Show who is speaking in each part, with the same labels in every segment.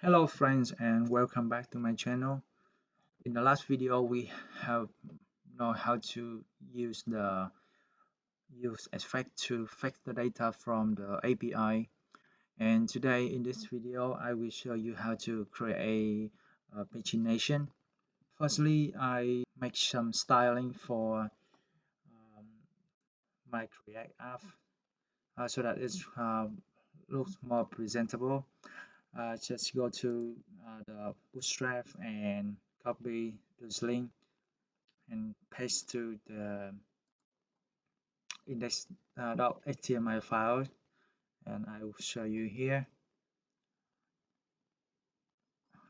Speaker 1: Hello friends and welcome back to my channel. In the last video we have know how to use the UseEffect to fetch the data from the API, and today in this video I will show you how to create a pagination. Firstly, I make some styling for my React app so that it looks more presentable. Just go to the bootstrap and copy this link and paste to the index.html file, and I will show you here.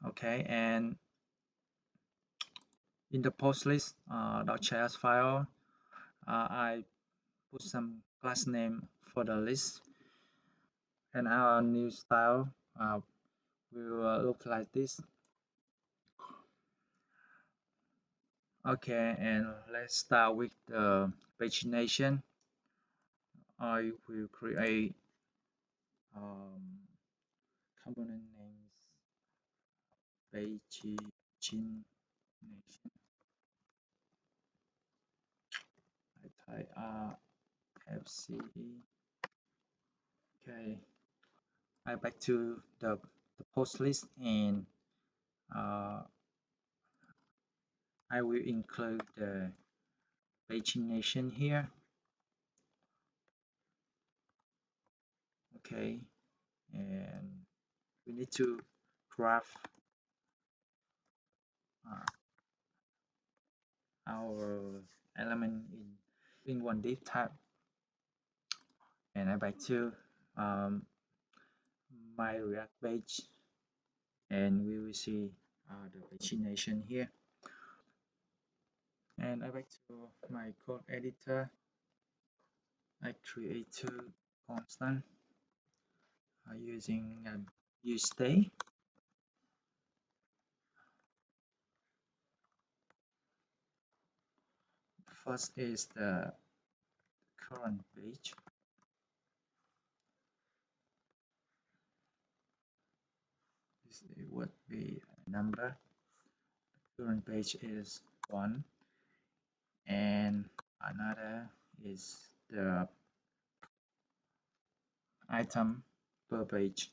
Speaker 1: Okay, and in the post list .js file, I put some class name for the list, and our new style will look like this. Okay, and let's start with the pagination. I will create component names pagination. I type RFCE. Okay, I back to the post list, and uh, I will include the pagination here. Okay, and we need to craft uh, our element in one div type, and I back to um, my React page, and we will see the pagination here. And I back to my code editor. I create two constant using UseState. First is the current page. This would be a number. Current page is 1, and another is the item per page.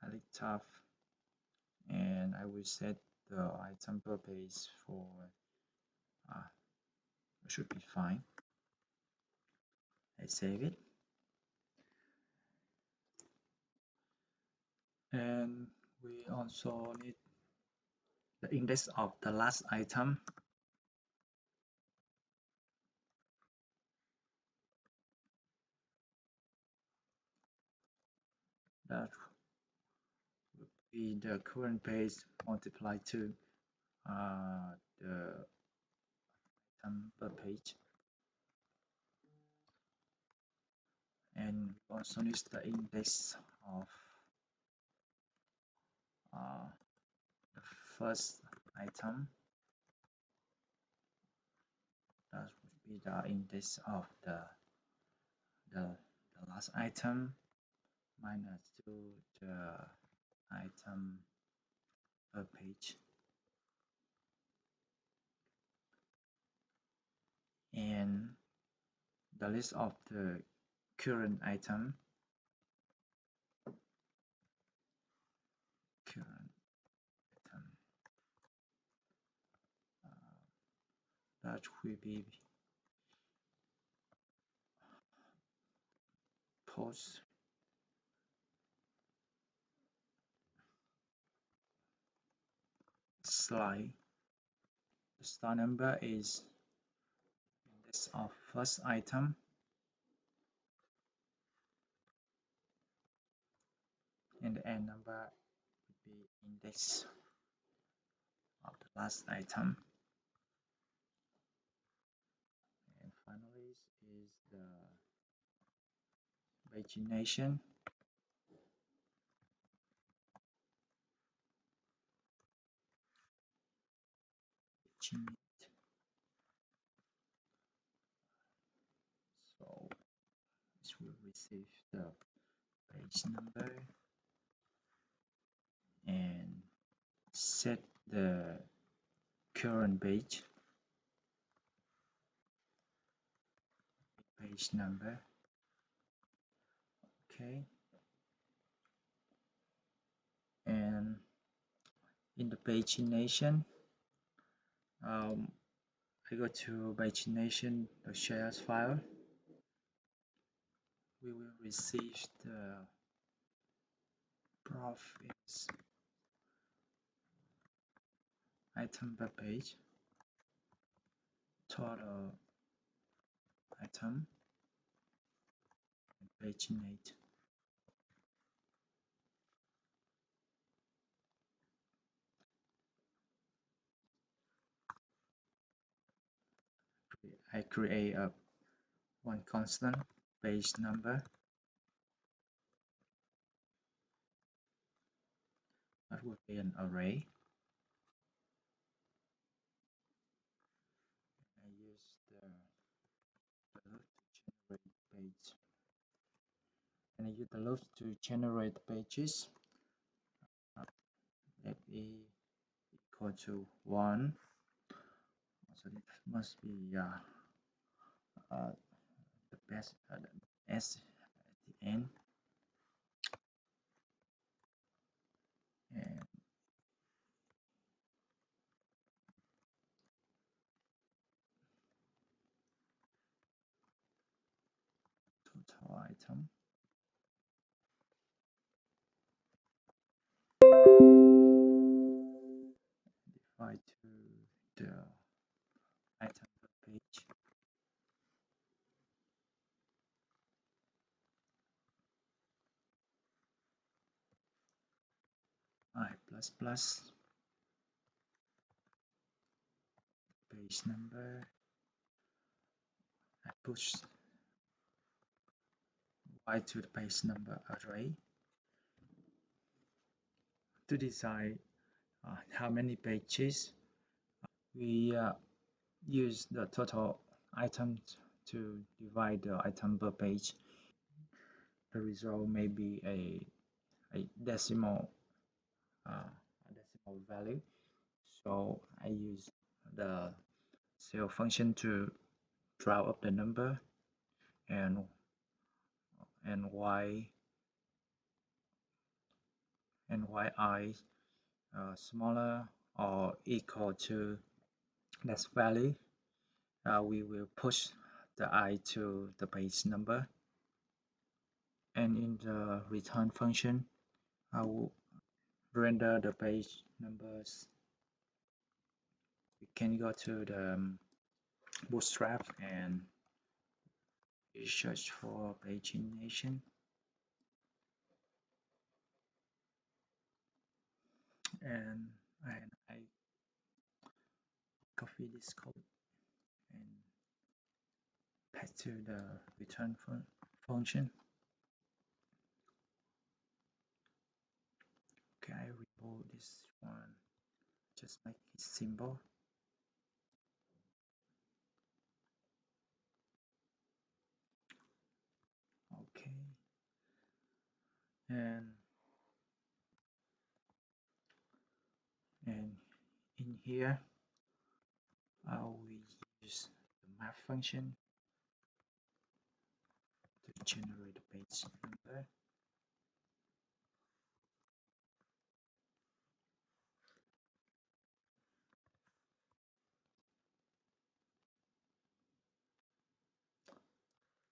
Speaker 1: I click tab, and I will set the item per page for it should be fine. I save it, and we also need the index of the last item. That would be the current page multiplied to the item per page, and also need the index of the first item. That would be the index of the last item minus to the item per page, and the list of the current item. Current item that will be post slide. The start number is index of first item, and the end number would be index of the last item, and finally is the pagination. So will receive the page number and set the current page number. Okay, and in the pagination, I go to pagination.js file. We will receive the profits item per page, total item, and paginate. I create a one constant page number that will be an array. I use the loop to generate page, and I use the loop to generate pages. Let e equal to 1. So it must be the best the s at the end, and total item. Divide to the item per page. I plus plus page number. I push y to the page number array to decide how many pages. We use the total items to divide the item per page. The result may be a decimal value. So I use the cell function to draw up the number, and y yi smaller or equal to that value, we will push the I to the page number, and in the return function I will render the page numbers. We can go to the bootstrap and search for pagination, and I copy this code and paste to the return function. Okay, I remove this one, just make it simple. Okay, and in here we use the map function to generate the page number.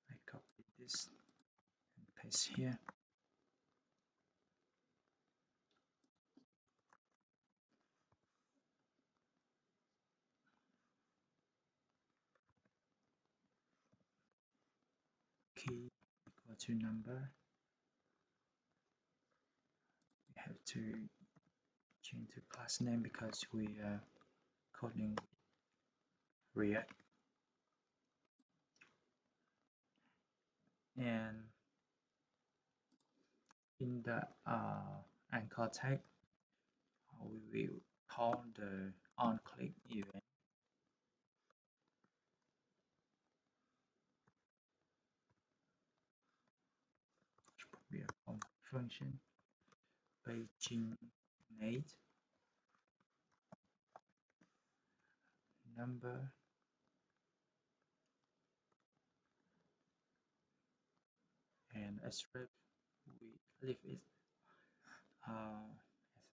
Speaker 1: I copy this and paste here. Key equal to number. We have to change the class name because we are coding React. And in the anchor tag, we will call the onClick event. function paginate number and href we leave it as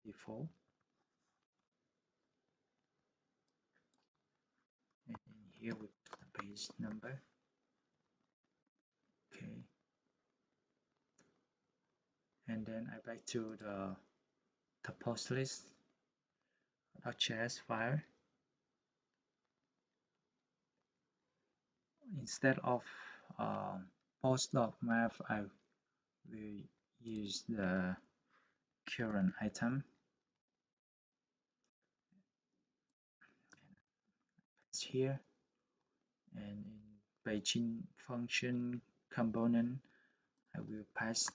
Speaker 1: default, and in here we put the page number. Okay, and then I back to the post list.js file. Instead of post.map, I will use the current item. It's here, and in paging function component, I will pass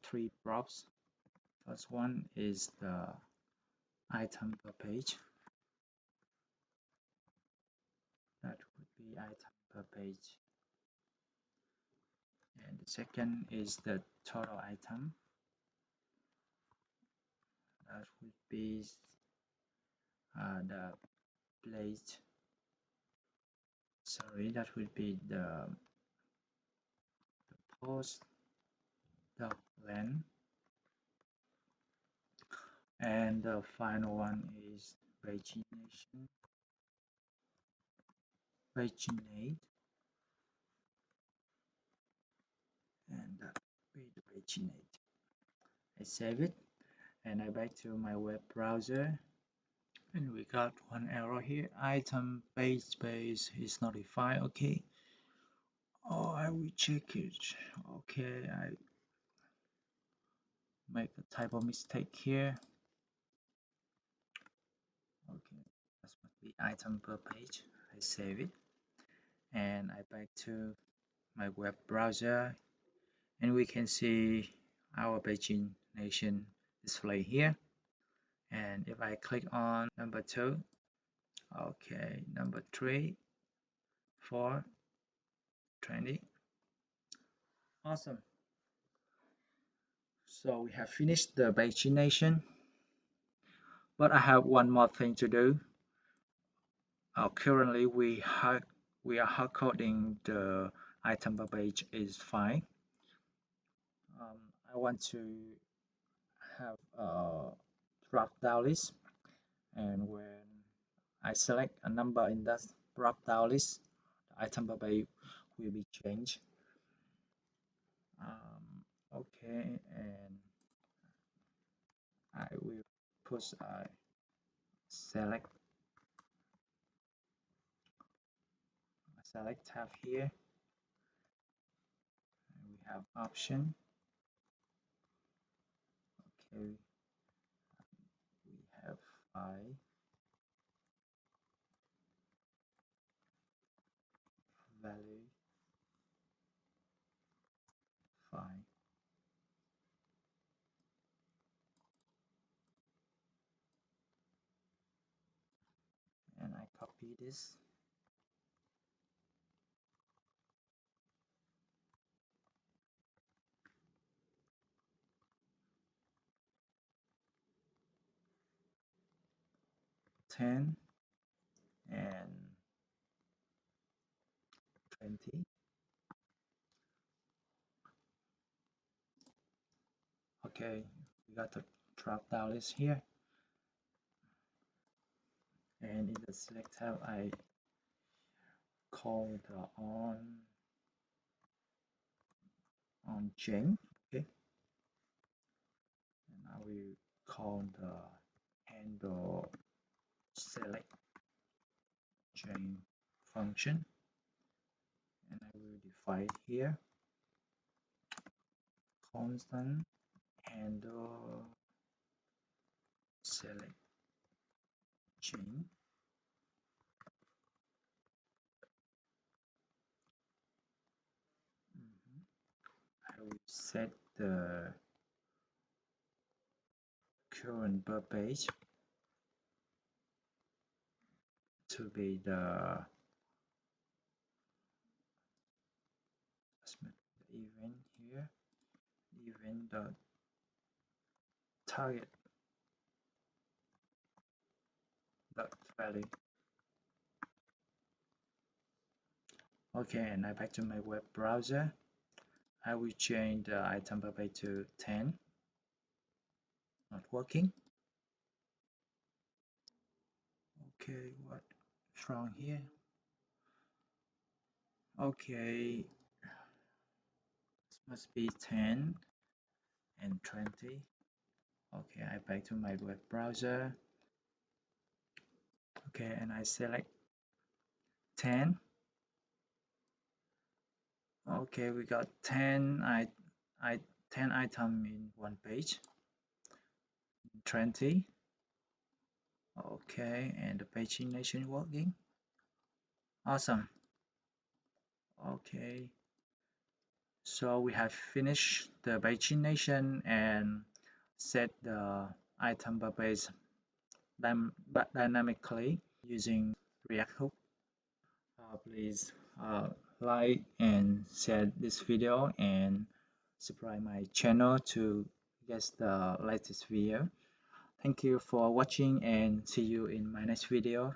Speaker 1: 3 props. First one is the item per page. That would be item per page. And the second is the total item. That would be the place. Sorry, that would be the post dot length. And the final one is paginate, and that will be the paginate. I save it and I back to my web browser, and we got one error here. Item page space is notified. Okay. Oh, I will check it. Okay, I make a typo mistake here. Okay, that's must be item per page. I save it and I back to my web browser, and we can see our pagination display here. And if I click on number 2, okay, number 3, 4, 20. Awesome. So we have finished the pagination, but I have one more thing to do. Currently we are hard coding the item per page is fine. I want to have a drop down list, and when I select a number in that drop down list, the item per page will be changed. Okay, and I will push a select tab here, and we have option. Okay, we have 5, value 5, and I copy this. Ten and 20. Okay, we got the drop down list here, and in the select tab I call the on chain. Okay, and I will call the handle select chain function, and I will define here constant handle select chain. I will set the current per page to be the event here. given the target dot value. Okay, and I back to my web browser. I will change the item per page to 10. Not working. Okay, what's wrong here? Okay, this must be 10 and 20. Okay, I back to my web browser. Okay, and I select 10. Okay, we got 10 item in one page. 20. Okay, and the pagination working. Awesome. Okay, so we have finished the pagination and set the item per page dynamically using React hook. Please like and share this video and subscribe my channel to get the latest video. Thank you for watching and see you in my next video.